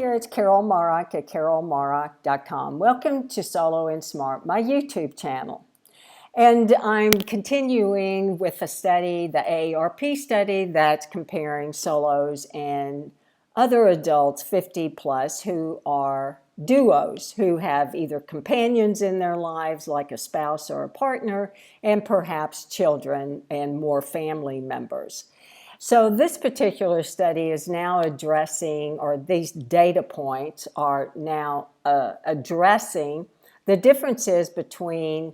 there, it's Carol Marak at carolmarak.com. Welcome to Solo and Smart, my YouTube channel. And I'm continuing with a study, the AARP study, that's comparing solos and other adults 50 plus who are duos, who have either companions in their lives like a spouse or a partner, and perhaps children and more family members. So this particular study is now addressing, or these data points are now addressing the differences between,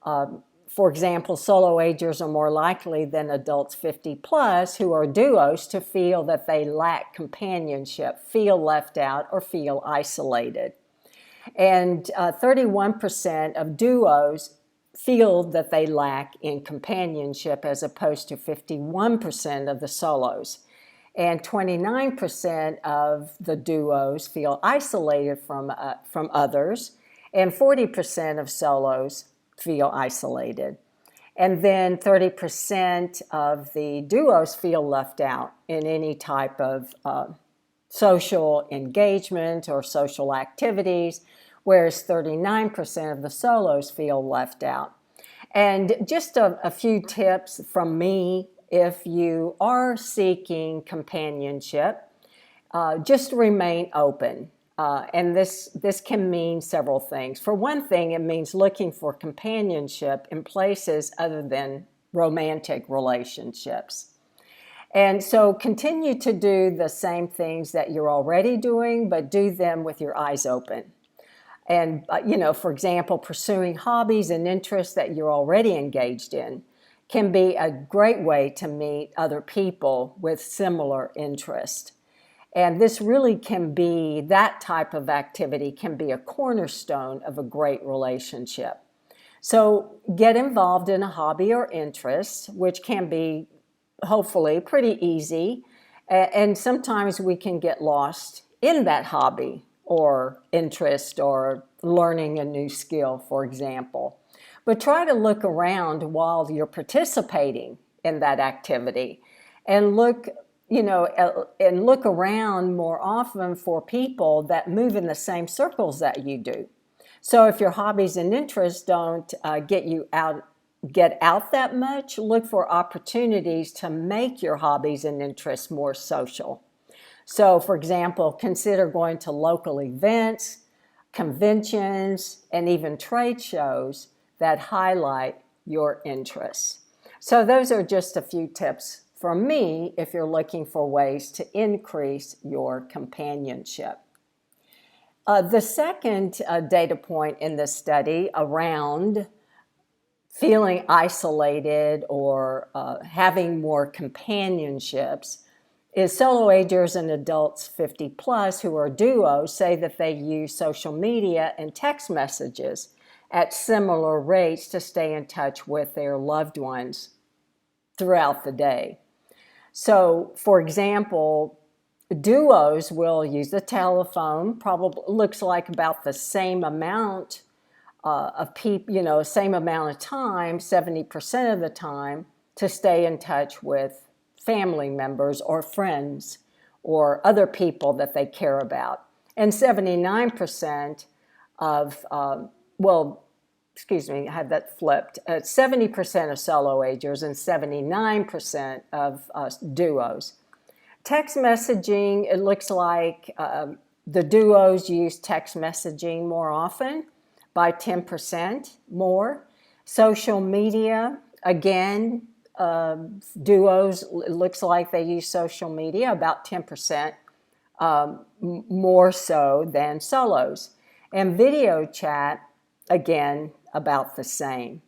for example, solo agers are more likely than adults 50 plus who are duos to feel that they lack companionship, feel left out, or feel isolated. And 31% of duos feel that they lack in companionship as opposed to 51% of the solos. And 29% of the duos feel isolated from others, and 40% of solos feel isolated. And then 30% of the duos feel left out in any type of social engagement or social activities, whereas 39% of the solos feel left out. And just a few tips from me: if you are seeking companionship, just remain open. And this can mean several things. For one thing, it means looking for companionship in places other than romantic relationships. And so continue to do the same things that you're already doing, but do them with your eyes open. And, for example, pursuing hobbies and interests that you're already engaged in can be a great way to meet other people with similar interests. And this really can be, that type of activity can be a cornerstone of a great relationship. So get involved in a hobby or interest, which can be hopefully pretty easy. And sometimes we can get lost in that hobby or interest or learning a new skill, for example. But try to look around while you're participating in that activity and look around more often for people that move in the same circles that you do. So if your hobbies and interests don't get out that much, look for opportunities to make your hobbies and interests more social. So, for example, consider going to local events, conventions, and even trade shows that highlight your interests. So those are just a few tips from me if you're looking for ways to increase your companionship. The second data point in this study around feeling isolated or having more companionships is solo agers and adults 50 plus who are duos say that they use social media and text messages at similar rates to stay in touch with their loved ones throughout the day. So, for example, duos will use the telephone, probably looks like about the same amount of people, same amount of time, 70% of the time, to stay in touch with family members or friends or other people that they care about. And 79% of, I had that flipped. 70% of solo agers and 79% of duos. Text messaging, it looks like the duos use text messaging more often by 10% more. Social media, again, duos, it looks like they use social media about 10% more so than solos. And video chat, again, about the same.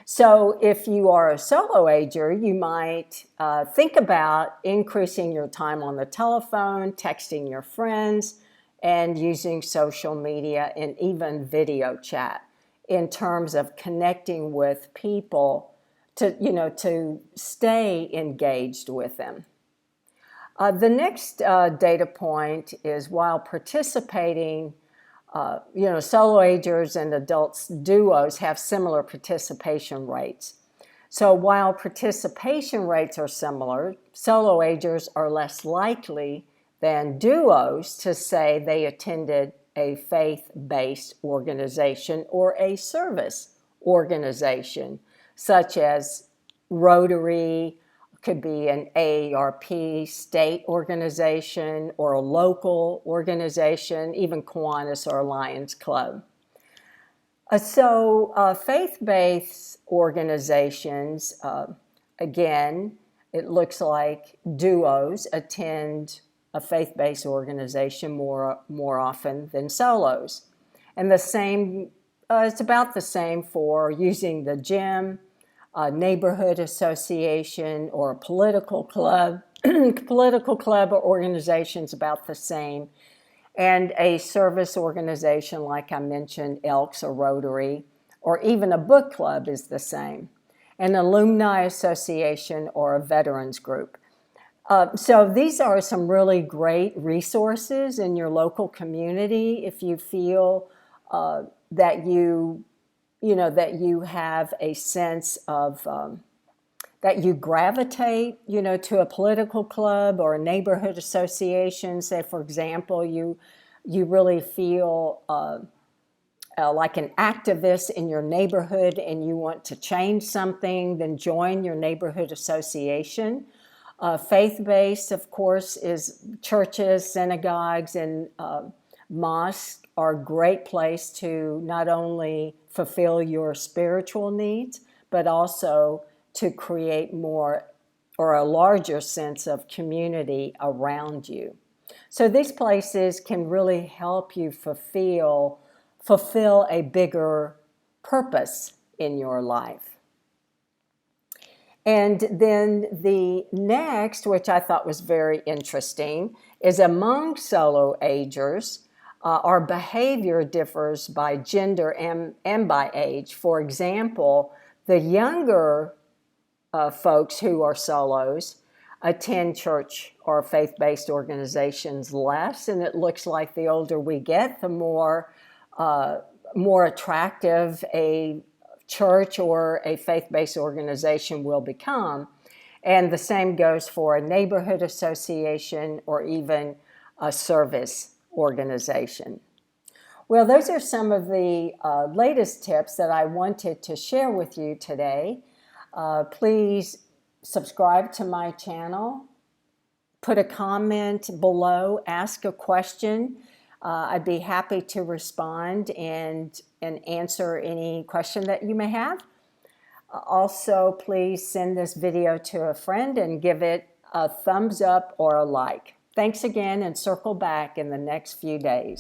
So if you are a solo ager, you might think about increasing your time on the telephone, texting your friends, and using social media and even video chat in terms of connecting with people to stay engaged with them. The next data point is while participating, solo agers and adults duos have similar participation rates. So while participation rates are similar, solo agers are less likely than duos to say they attended a faith-based organization or a service organization, such as Rotary, could be an AARP state organization or a local organization, even Kiwanis or Lions Club. Faith-based organizations, again, it looks like duos attend a faith-based organization more often than solos. And the same, it's about the same for using the gym, a neighborhood association, or a political club. Political club or organization's about the same. And a service organization, like I mentioned, Elks or Rotary, or even a book club is the same. An alumni association or a veterans group. So these are some really great resources in your local community if you feel that you have a sense of that you gravitate, to a political club or a neighborhood association. Say, for example, you really feel like an activist in your neighborhood and you want to change something, then join your neighborhood association. Faith-based, of course, is churches, synagogues, and mosques are a great place to not only fulfill your spiritual needs, but also to create more or a larger sense of community around you. So these places can really help you fulfill a bigger purpose in your life. And then the next, which I thought was very interesting, is among solo agers, our behavior differs by gender and by age. For example, the younger folks who are solos attend church or faith-based organizations less, and it looks like the older we get, the more attractive a church or a faith-based organization will become. And the same goes for a neighborhood association or even a service organization. Well, those are some of the latest tips that I wanted to share with you today. Please subscribe to my channel, put a comment below, ask a question. I'd be happy to respond and answer any question that you may have. Also, please send this video to a friend and give it a thumbs up or a like. Thanks again, and circle back in the next few days.